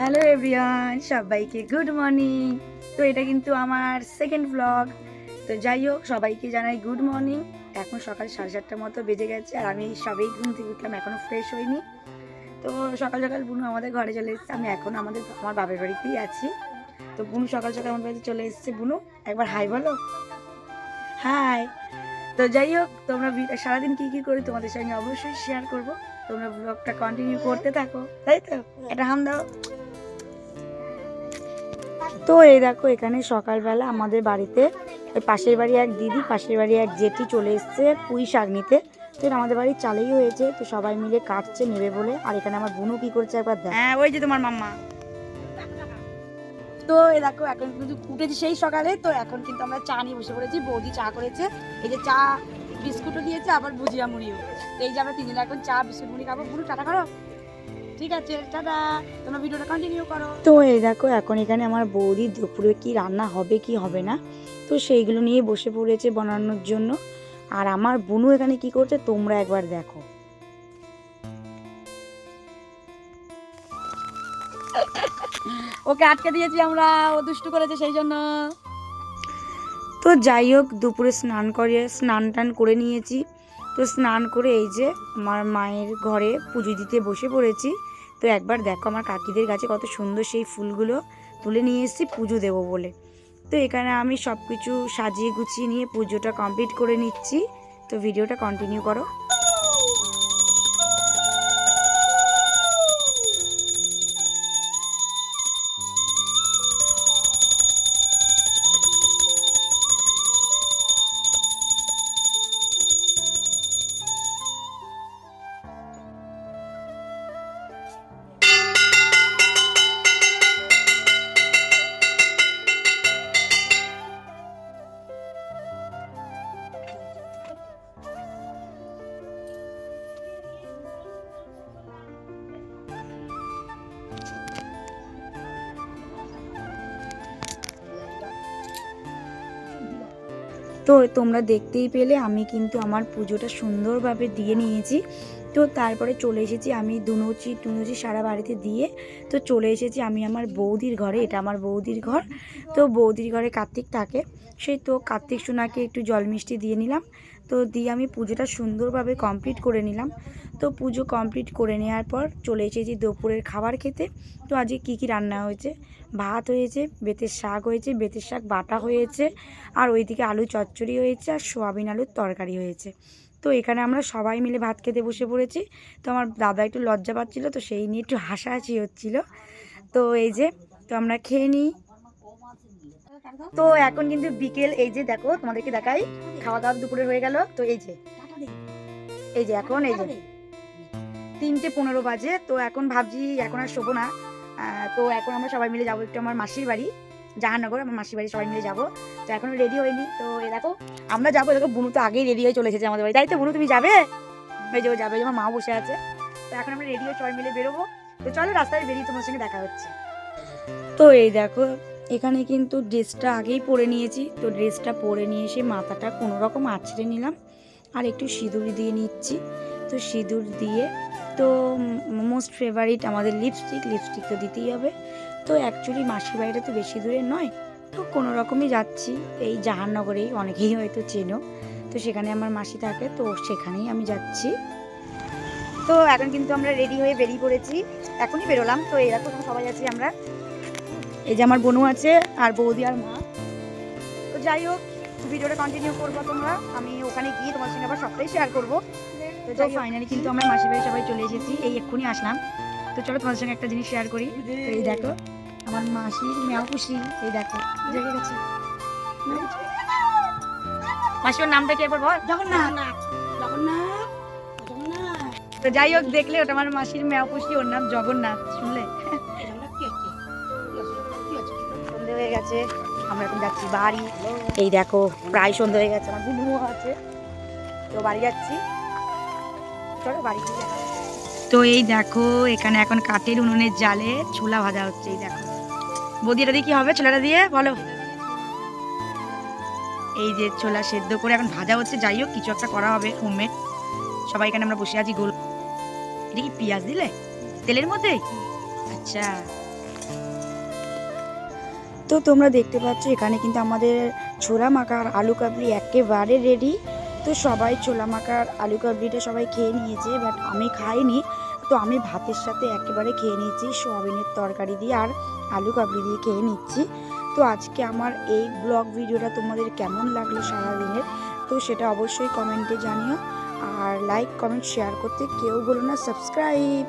Hello everyone, সবাইকে good morning. তো এটা কিন্তু আমার সেকেন্ড ব্লগ। তো যাই হোক, সবাইকে জানাই গুড মর্নিং। এখন সকাল 7:30টার মতো বেজে গেছে আর আমি সবেই ঘুম থেকে উঠলাম, এখনও ফ্রেশ হইনি। তো সকাল সকাল বুনু আমাদের ঘরে চলে এসেছে। আমি এখন আমার বাবার বাড়িতেই আছি। তো বুনু সকাল সকাল আমার বাড়িতে চলে এসেছে। বুনু, একবার হাই বলো। হাই। তো যাই হোক, তোমরা সারাদিন কী কী করি তোমাদের সঙ্গে অবশ্যই শেয়ার করবো। তোমরা ব্লগটা কন্টিনিউ করতে থাকো, তাই তো? এটা হাম দাও। তো এই দেখো, এখানে সকালবেলা আমাদের বাড়িতে ওই পাশের বাড়ি এক দিদি, পাশের বাড়ি এক জেঠি চলে এসছে পুঁই শাক নিতে। তো এটা আমাদের বাড়ির চালেই হয়েছে, তো সবাই মিলে কাটছে নেবে বলে। আর এখানে আমার বোনও কি করছে একবার দেখ। হ্যাঁ, ওই যে তোমার মাম্মা। তো এই দেখো, এখন কিন্তু উঠেছি সেই সকালে। তো এখন কিন্তু আমরা চা নিয়ে বসে পড়েছি। বৌদি চা করেছে, এই যে চা বিস্কুটও দিয়েছে, আবার ভুজিয়া মুড়িও। তো এই যে আমরা তিনজন এখন চা বিস্কুট মুড়ি খাবো। বুনু, টাটা করো। ঠিক আছে, টাটা। তোমরা ভিডিওটা কন্টিনিউ করো। তো এই দেখো, এখন এখানে আমার বৌদি দুপুরে কি রান্না হবে কি হবে না, তো সেইগুলো নিয়ে বসে পড়েছে বানানোর জন্য। আর আমার বুনু এখানে কি করছে তোমরা একবার দেখো। ওকে আটকে দিয়েছি আমরা, ও দুষ্টু করেছে সেই জন্য। তো যাই হোক, দুপুরে স্নান টান করে নিয়েছি। তো স্নান করে এই যে আমার মায়ের ঘরে পুজো দিতে বসে পড়েছি। তো একবার দেখো, আমার কাকিদের গাছে কত সুন্দর সেই ফুলগুলো তুলে নিয়ে এসেছি পুজো দেবো বলে। তো এখানে আমি সব কিছু সাজিয়ে গুছিয়ে নিয়ে পুজোটা কমপ্লিট করে নিচ্ছি। তো ভিডিওটা কন্টিনিউ করো। তো তোমরা দেখতেই পেলে আমি কিন্তু আমার পুজোটা সুন্দরভাবে দিয়ে নিয়েছি। তো তারপরে চলে এসেছি আমি টুনুচি সারা বাড়িতে দিয়ে। তো চলে এসেছি আমি আমার বৌদির ঘরে। এটা আমার বৌদির ঘর। তো বৌদির ঘরে কার্তিক থাকে, সেই তো কার্তিক সোনাকে একটু জল মিষ্টি দিয়ে নিলাম। তো দিয়ে আমি পুজোটা সুন্দরভাবে কমপ্লিট করে নিলাম। তো পুজো কমপ্লিট করে নেওয়ার পর চলে এসেছি দুপুরের খাবার খেতে। তো আজকে কী কী রান্না হয়েছে, ভাত হয়েছে, বেতের শাক হয়েছে, বেতের শাক বাটা হয়েছে, আর ওইদিকে আলু চচ্চড়ি হয়েছে, আর সোয়াবিন আলুর তরকারি হয়েছে। তো এখানে আমরা সবাই মিলে ভাত খেতে বসে পড়েছি। তো আমার দাদা একটু লজ্জা পাচ্ছিলো, তো সেই নিয়ে একটু হাসাহাসি হচ্ছিল। তো এই যে, তো আমরা খেয়ে নিই। তো এখন কিন্তু বিকেল, এই যে দেখো তোমাদেরকে দেখাই, খাওয়া দাওয়া দুপুরে হয়ে গেল। তো এই যে এখন এই যে 3:15 বাজে। তো এখন ভাবছি এখন আর শোবো না। তো এখন আমরা সবাই মিলে যাবো একটু আমার মাসির বাড়ি, জাহাননগর। আমার মাসির বাড়ি সবাই মিলে যাবো। তো এখনো রেডি হয়নি। তো এ দেখো আমরা যাবো। দেখো বুনু তো আগেই রেডি হয়ে চলে এসেছে আমাদের বাড়ি, তাই তো বুনু? তুমি যাবে? ওই যে ও যাবে, আমার মা বসে আছে। তো এখন আমরা রেডি হয়ে সবাই মিলে বেরোবো। তো চলো, রাস্তায় বেরিয়ে তোমার সঙ্গে দেখা হচ্ছে। তো এই দেখো, এখানে কিন্তু ড্রেসটা আগেই পরে নিয়েছি। তো ড্রেসটা পরে নিয়ে এসে মাথাটা কোনো রকম আঁচড়ে নিলাম, আর একটু সিঁদুর দিয়ে নিচ্ছি। তো সিঁদুর দিয়ে, তো মোস্ট ফেভারিট আমাদের লিপস্টিক তো দিতেই হবে। তো অ্যাকচুয়ালি মাসির বাড়িটা তো বেশি দূরে নয়, তো কোনো রকমই যাচ্ছি। এই জাহাননগরেই, অনেকেই হয়তো চেনো। তো সেখানে আমার মাসি থাকে, তো সেখানেই আমি যাচ্ছি। তো এখন কিন্তু আমরা রেডি হয়ে বেরিয়ে পড়েছি, এখনই বেরোলাম। তো এরকম সবাই আছি আমরা। এই যে আমার বোনু আছে, আর বৌদি, আর মা। তো যাই হোক, ভিডিওটা কন্টিনিউ করবো তোমরা। আমি ওখানে গিয়ে তোমার সঙ্গে আবার সবটাই শেয়ার করবো। তো ফাইনালি কিন্তু আমরা মাসির বাড়ি সবাই চলে এসেছি, এই এক্ষুনি আসলাম। তো চলো তোমাদের সঙ্গে একটা জিনিস শেয়ার করি। তো এই দেখো আমার মাসির মেয়া খুশি, এই দেখো জেগে গেছে। মাসি, ওর নামটা কি একবার বল? জগন্নাথ। তো যাই হোক, দেখলে ওটা আমার মাসির মেয়া খুশি, ওর নাম জগন্নাথ। শুনলে? সন্ধে হয়ে গেছে, আমরা এখন যাচ্ছি বাড়ি। এই দেখো প্রায় সন্ধে হয়ে গেছে, আমার বুনু আছে। তো বাড়ি যাচ্ছি, চলো বাড়ি গিয়ে। তো এই দেখো, এখানে এখন কাঠের উনুনের জালে ছোলা ভাজা হচ্ছে। এই দেখো বৌদি, এটা দিয়ে কি হবে? ছোলাটা দিয়ে বলো। এই যে ছোলা সেদ্ধ করে এখন ভাজা হচ্ছে। যাই হোক, কিছু একটা করা হবে হোমমেড। সবাই এখানে আমরা বসে আছি গোল। এটা কি পেঁয়াজ দিলে তেলের মধ্যে? আচ্ছা, তো তোমরা দেখতে পাচ্ছ এখানে কিন্তু আমাদের ছোলা মাখা আর আলু কাবলি একেবারে রেডি। তো সবাই ছোলা মাখা আর আলু কাবলিটা সবাই খেয়ে নিয়েছে, বাট আমি খাইনি। তো আমি ভাতের সাথে একেবারে খেয়ে নিয়েছি, সোয়াবিনের তরকারি দিয়ে আর আলু কাবলি দিয়ে খেয়ে নিচ্ছি। তো আজকে আমার এই ব্লগ ভিডিওটা তোমাদের কেমন লাগলো সারাদিনের, তো সেটা অবশ্যই কমেন্টে জানিও। আর লাইক কমেন্ট শেয়ার করতে কেউ বলো না, সাবস্ক্রাইব।